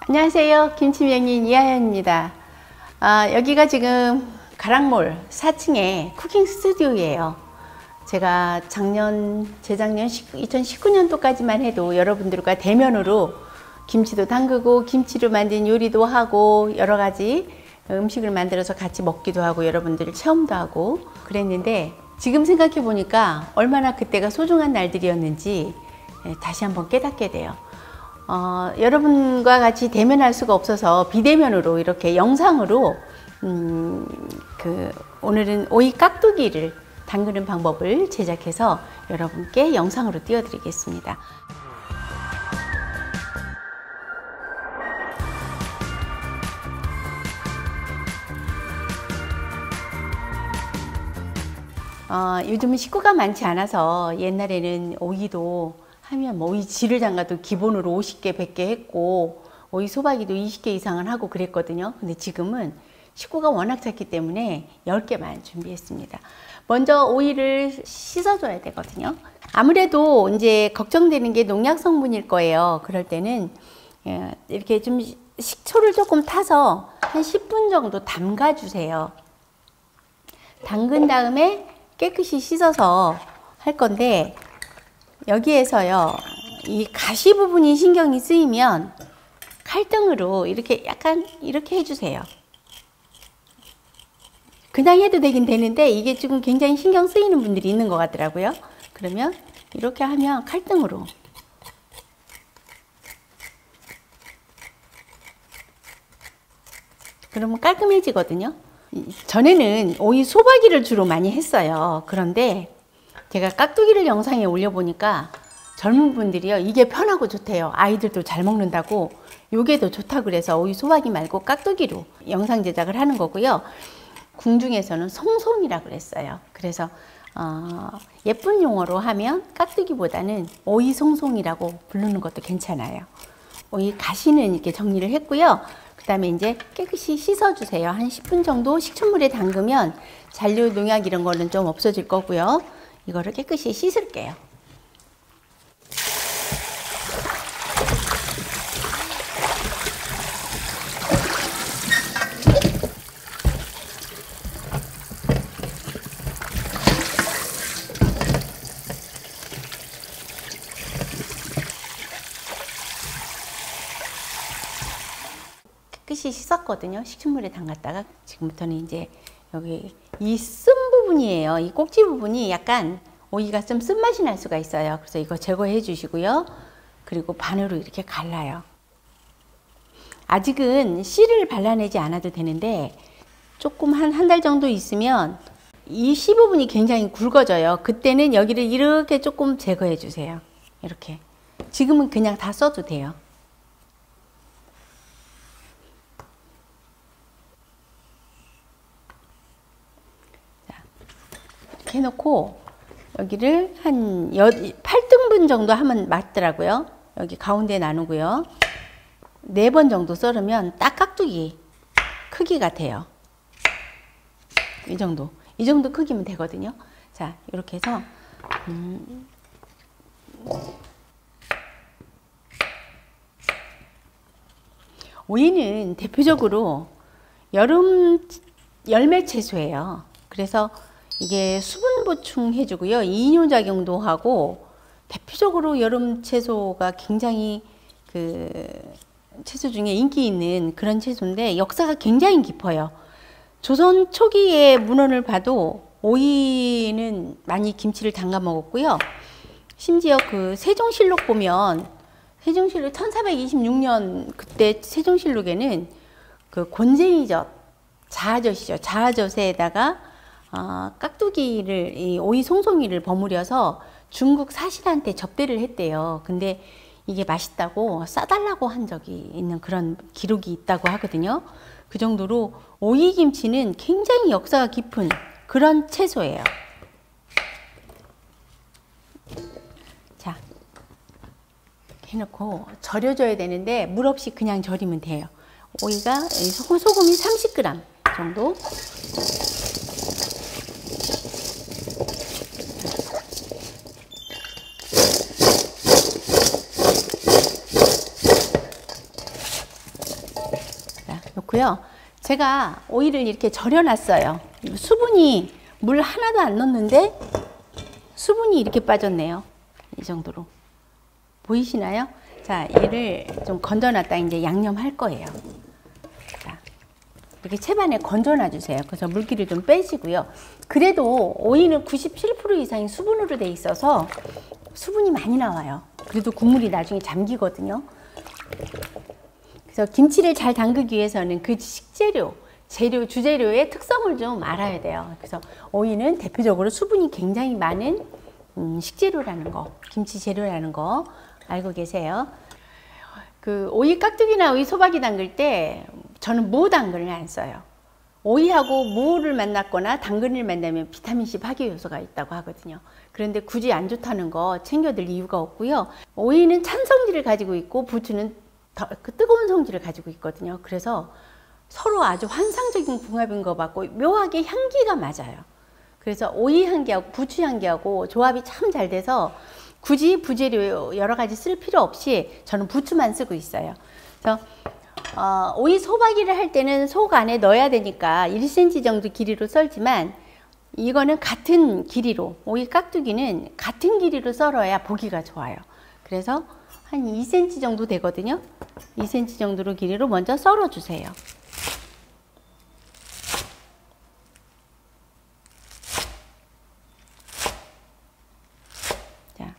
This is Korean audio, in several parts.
안녕하세요. 김치명인 이하연입니다. 여기가 지금 가락몰 4층에 쿠킹 스튜디오예요. 제가 재작년 2019년도까지만 해도 여러분들과 대면으로 김치도 담그고 김치로 만든 요리도 하고 여러 가지 음식을 만들어서 같이 먹기도 하고 여러분들 체험도 하고 그랬는데, 지금 생각해 보니까 얼마나 그때가 소중한 날들이었는지 다시 한번 깨닫게 돼요. 여러분과 같이 대면할 수가 없어서 비대면으로 이렇게 영상으로 오늘은 오이 깍두기를 담그는 방법을 제작해서 여러분께 영상으로 띄워드리겠습니다. 요즘은 식구가 많지 않아서 옛날에는 오이도 하면 오이 지를 담가도 기본으로 50개, 100개 했고 오이 소박이도 20개 이상은 하고 그랬거든요. 근데 지금은 식구가 워낙 작기 때문에 10개만 준비했습니다. 먼저 오이를 씻어줘야 되거든요. 아무래도 이제 걱정되는 게 농약 성분일 거예요. 그럴 때는 이렇게 좀 식초를 조금 타서 한 10분 정도 담가 주세요. 담근 다음에 깨끗이 씻어서 할 건데, 여기에서요, 이 가시 부분이 신경이 쓰이면 칼등으로 이렇게 약간 이렇게 해주세요. 그냥 해도 되긴 되는데 이게 지금 굉장히 신경 쓰이는 분들이 있는 것 같더라고요. 그러면 이렇게 하면 칼등으로 그러면 깔끔해지거든요. 전에는 오이 소박이를 주로 많이 했어요. 그런데 제가 깍두기를 영상에 올려보니까 젊은 분들이요, 이게 편하고 좋대요. 아이들도 잘 먹는다고 요게 더 좋다고 그래서 오이 소박이 말고 깍두기로 영상 제작을 하는 거고요. 궁중에서는 송송이라고 그랬어요. 그래서 예쁜 용어로 하면 깍두기보다는 오이 송송이라고 부르는 것도 괜찮아요. 오이 가시는 이렇게 정리를 했고요. 그 다음에 이제 깨끗이 씻어주세요. 한 10분 정도 식초물에 담그면 잔류 농약 이런 거는 좀 없어질 거고요. 이거를 깨끗이 씻을게요. 깨끗이 씻었거든요. 식초물에 담갔다가 지금부터는 이제 여기 이 쓴 부분이에요. 이 꼭지 부분이 약간 오이가 좀 쓴맛이 날 수가 있어요. 그래서 이거 제거해 주시고요. 그리고 반으로 이렇게 갈라요. 아직은 씨를 발라내지 않아도 되는데 조금 한 달 정도 있으면 이 씨 부분이 굉장히 굵어져요. 그때는 여기를 이렇게 조금 제거해 주세요. 이렇게. 지금은 그냥 다 써도 돼요. 해놓고 여기를 한 8등분 정도 하면 맞더라고요. 여기 가운데 나누고요. 4번 정도 썰으면 딱 깍두기 크기가 돼요. 이 정도 크기면 되거든요. 자, 이렇게 해서 오이는 대표적으로 여름 열매 채소예요. 그래서 이게 수분 보충해 주고요. 이뇨작용도 하고, 대표적으로 여름 채소가 굉장히 채소 중에 인기 있는 그런 채소인데 역사가 굉장히 깊어요. 조선 초기의 문헌을 봐도 오이는 많이 김치를 담가 먹었고요. 심지어 세종실록 보면 세종실록 1426년 그때 세종실록에는 곤쟁이젓, 자아젓이죠. 자아젓에다가 깍두기를, 이 오이 송송이를 버무려서 중국 사신한테 접대를 했대요. 근데 이게 맛있다고 싸달라고 한 적이 있는 그런 기록이 있다고 하거든요. 그 정도로 오이 김치는 굉장히 역사가 깊은 그런 채소예요. 자, 이렇게 해놓고 절여줘야 되는데 물 없이 그냥 절이면 돼요. 오이가 소금이 30g 정도. 넣고요. 제가 오이를 이렇게 절여놨어요. 수분이 물 하나도 안 넣었는데 수분이 이렇게 빠졌네요. 이 정도로. 보이시나요? 자, 얘를 좀 건져놨다 이제 양념할 거예요. 자, 이렇게 채반에 건져놔 주세요. 그래서 물기를 좀 빼시고요. 그래도 오이는 97% 이상이 수분으로 돼 있어서 수분이 많이 나와요. 그래도 국물이 나중에 잠기거든요. 그래서 김치를 잘 담그기 위해서는 그 식재료, 주재료의 특성을 좀 알아야 돼요. 그래서 오이는 대표적으로 수분이 굉장히 많은 식재료라는 거, 김치 재료라는 거 알고 계세요. 그 오이 깍두기나 오이 소박이 담글 때 저는 무 당근을 안 써요. 오이하고 무를 만났거나 당근을 만나면 비타민C 파괴 요소가 있다고 하거든요. 그런데 굳이 안 좋다는 거 챙겨들 이유가 없고요. 오이는 찬 성질을 가지고 있고 부추는 뜨거운 성질을 가지고 있거든요. 그래서 서로 아주 환상적인 궁합인 것 같고 묘하게 향기가 맞아요. 그래서 오이 향기하고 부추 향기하고 조합이 참 잘 돼서 굳이 부재료 여러 가지 쓸 필요 없이 저는 부추만 쓰고 있어요. 그래서 오이 소박이를 할 때는 속 안에 넣어야 되니까 1cm 정도 길이로 썰지만 이거는 같은 길이로, 오이 깍두기는 같은 길이로 썰어야 보기가 좋아요. 그래서 한 2cm 정도 되거든요. 2cm 정도로 길이로 먼저 썰어 주세요. 자.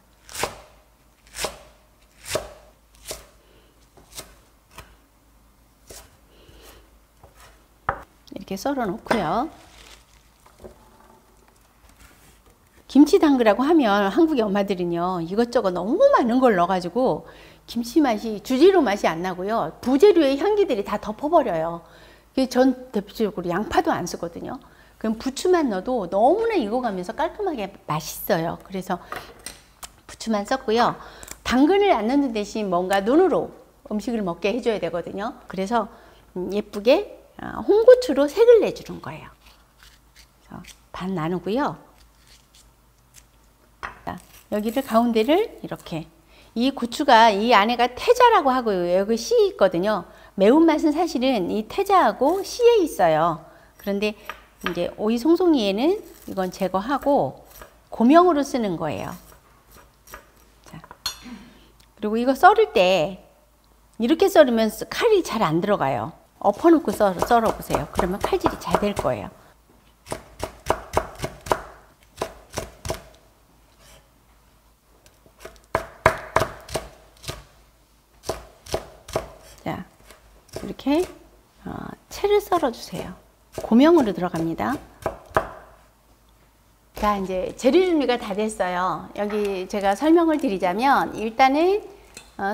이렇게 썰어 놓고요. 김치 담그라고 하면 한국의 엄마들은요 이것저것 너무 많은 걸 넣어가지고 김치 맛이 주재료 맛이 안 나고요 부재료의 향기들이 다 덮어버려요. 전 대표적으로 양파도 안 쓰거든요. 그럼 부추만 넣어도 너무나 익어가면서 깔끔하게 맛있어요. 그래서 부추만 썼고요. 당근을 안 넣는 대신 뭔가 눈으로 음식을 먹게 해줘야 되거든요. 그래서 예쁘게 홍고추로 색을 내주는 거예요. 그래서 반 나누고요. 여기를 가운데를 이렇게, 이 고추가 이 안에가 태자라고 하고요. 여기 씨 있거든요. 매운맛은 사실은 이 태자하고 씨에 있어요. 그런데 이제 오이 송송이에는 이건 제거하고 고명으로 쓰는 거예요. 자, 그리고 이거 썰을 때 이렇게 썰으면 칼이 잘 안 들어가요. 엎어놓고 썰어 보세요. 그러면 칼질이 잘 될 거예요. 자, 이렇게 채를 썰어 주세요. 고명으로 들어갑니다. 자, 이제 재료 준비가 다 됐어요. 여기 제가 설명을 드리자면 일단은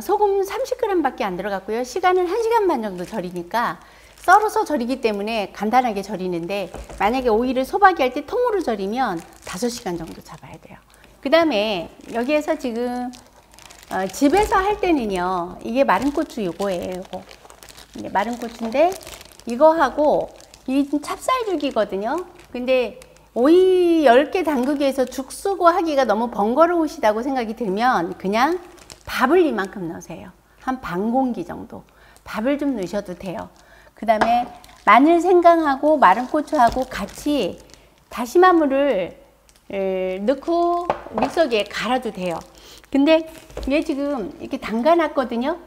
소금 30g 밖에 안 들어갔고요. 시간은 1시간 반 정도 절이니까 썰어서 절이기 때문에 간단하게 절이는데 만약에 오이를 소박이 할 때 통으로 절이면 5시간 정도 잡아야 돼요. 그 다음에 여기에서 지금 집에서 할 때는요 이게 마른 고추 요거예요. 요거 이게 마른 고추인데 이거하고 이 찹쌀죽이거든요. 근데 오이 10개 담그기 위해서 죽 쓰고 하기가 너무 번거로우시다고 생각이 들면 그냥 밥을 이만큼 넣으세요. 한 반 공기 정도 밥을 좀 넣으셔도 돼요. 그 다음에 마늘, 생강하고 마른 고추하고 같이 다시마물을 넣고 믹서기에 갈아도 돼요. 근데 얘 지금 이렇게 담가 놨거든요.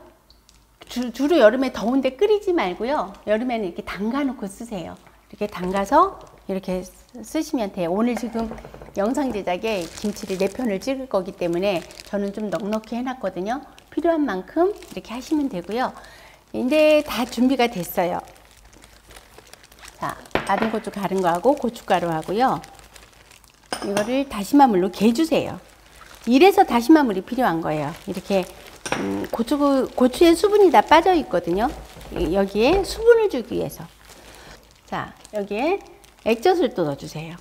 주로 여름에 더운데 끓이지 말고요. 여름에는 이렇게 담가 놓고 쓰세요. 이렇게 담가서 이렇게 쓰시면 돼요. 오늘 지금 영상 제작에 김치를 4편을 찍을 거기 때문에 저는 좀 넉넉히 해놨거든요. 필요한 만큼 이렇게 하시면 되고요. 이제 다 준비가 됐어요. 자, 마른 고추 갈은 거하고 고춧가루 하고요. 이거를 다시마물로 개주세요. 이래서 다시마물이 필요한 거예요. 이렇게 고추에 수분이 다 빠져 있거든요. 여기에 수분을 주기 위해서. 자, 여기에 액젓을 또 넣어주세요.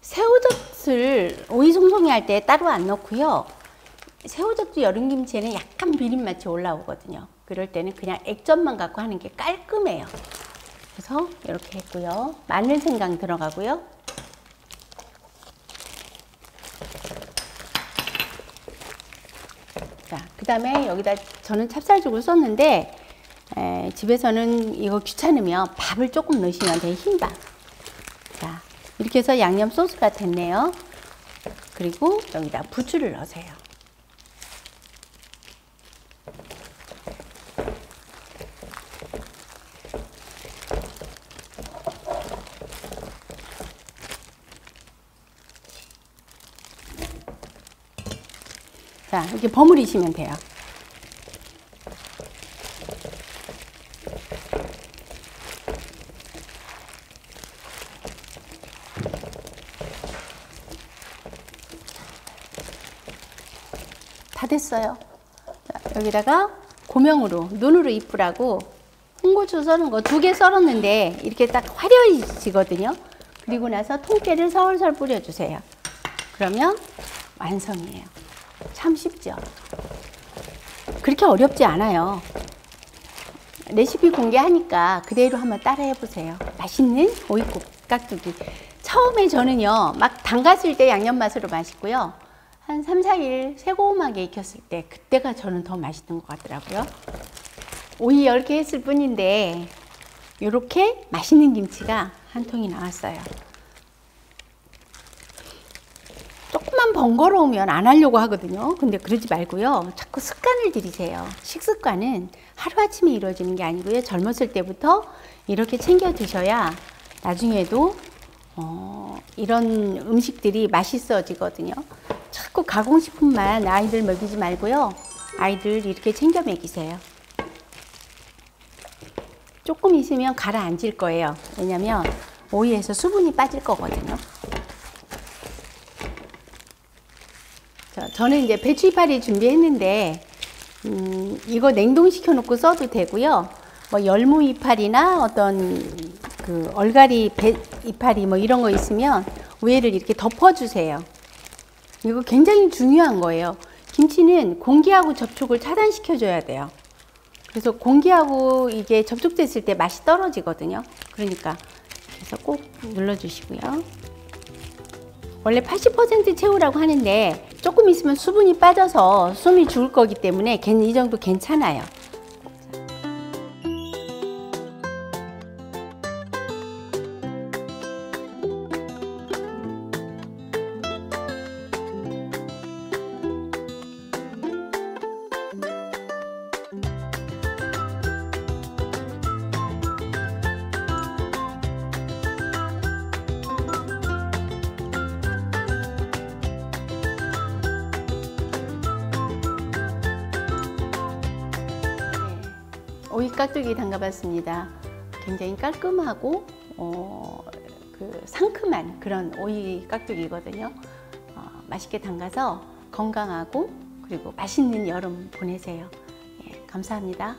새우젓을 오이 송송이 할 때 따로 안 넣고요. 새우젓도 여름김치에는 약간 비린 맛이 올라오거든요. 그럴 때는 그냥 액젓만 갖고 하는 게 깔끔해요. 그래서 이렇게 했고요. 마늘, 생강 들어가고요. 자, 그 다음에 여기다 저는 찹쌀죽을 썼는데 집에서는 이거 귀찮으면 밥을 조금 넣으시면 돼요. 흰밥. 자, 이렇게 해서 양념 소스가 됐네요. 그리고 여기다 부추를 넣으세요. 자, 이렇게 버무리시면 돼요. 다 됐어요. 자, 여기다가 고명으로 눈으로 이쁘라고 홍고추 썰은 거 2개 썰었는데 이렇게 딱 화려해지거든요. 그리고 나서 통깨를 설설 뿌려주세요. 그러면 완성이에요. 참 쉽죠? 그렇게 어렵지 않아요. 레시피 공개하니까 그대로 한번 따라해 보세요. 맛있는 오이국 깍두기. 처음에 저는요, 막 담갔을 때 양념 맛으로 맛있고요. 한 3, 4일 새고음하게 익혔을 때 그때가 저는 더 맛있는 것 같더라고요. 오이 10개 했을 뿐인데 이렇게 맛있는 김치가 한 통이 나왔어요. 조금만 번거로우면 안 하려고 하거든요. 근데 그러지 말고요. 자꾸 습관을 들이세요. 식습관은 하루아침에 이루어지는 게 아니고요. 젊었을 때부터 이렇게 챙겨 드셔야 나중에도 이런 음식들이 맛있어지거든요. 자꾸 가공식품만 아이들 먹이지 말고요. 아이들 이렇게 챙겨 먹이세요. 조금 있으면 가라앉을 거예요. 왜냐면 오이에서 수분이 빠질 거거든요. 저는 이제 배추 이파리 준비했는데 이거 냉동시켜 놓고 써도 되고요. 뭐 열무 이파리나 어떤 그 얼갈이 이파리 뭐 이런 거 있으면 위에를 이렇게 덮어주세요. 이거 굉장히 중요한 거예요. 김치는 공기하고 접촉을 차단시켜 줘야 돼요. 그래서 공기하고 이게 접촉됐을 때 맛이 떨어지거든요. 그러니까 그래서 꼭 눌러주시고요. 원래 80% 채우라고 하는데 조금 있으면 수분이 빠져서 숨이 죽을 거기 때문에 이 정도 괜찮아요. 오이 깍두기 담가봤습니다. 굉장히 깔끔하고 상큼한 그런 오이 깍두기거든요. 맛있게 담가서 건강하고 그리고 맛있는 여름 보내세요. 예, 감사합니다.